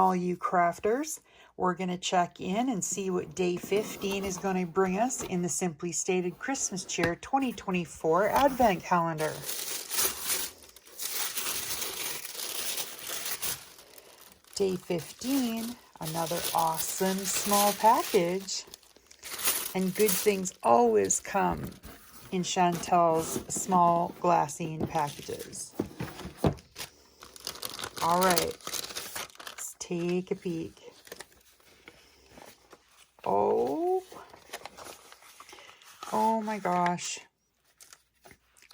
all you crafters. We're going to check in and see what day 15 is going to bring us in the Simply Stated Christmas Cheer 2024 Advent Calendar. Day 15, another awesome small package. And good things always come in Chantel's small glassine packages. All right, let's take a peek. Oh my gosh.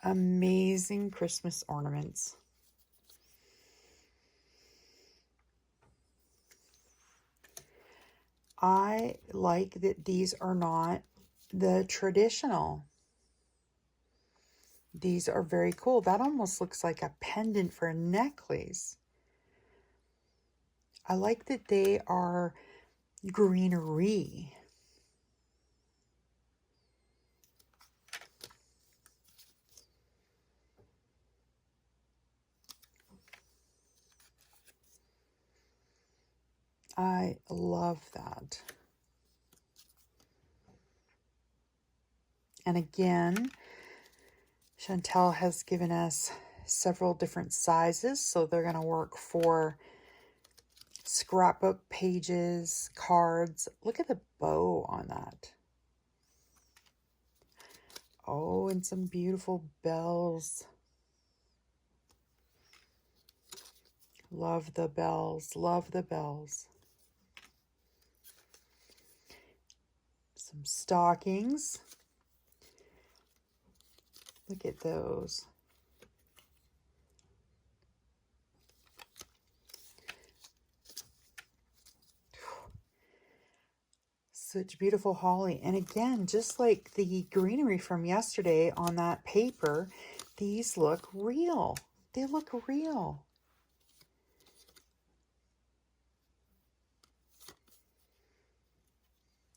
Amazing Christmas ornaments. I like that these are not the traditional. These are very cool. That almost looks like a pendant for a necklace. I like that they are greenery. I love that. And again, Chantel has given us several different sizes, so they're going to work for scrapbook pages, cards. Look at the bow on that. Oh, and some beautiful bells. Love the bells, love the bells. Some stockings. Look at those. Such beautiful holly. And again, just like the greenery from yesterday on that paper, these look real. They look real.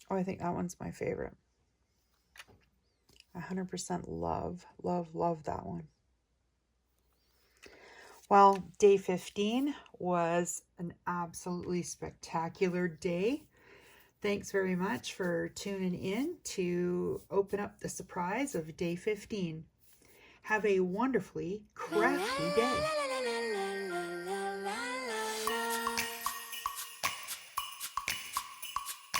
Oh, I think that one's my favorite. 100% love, love, love that one. Well, day 15 was an absolutely spectacular day. Thanks very much for tuning in to open up the surprise of day 15. Have a wonderfully crafty day.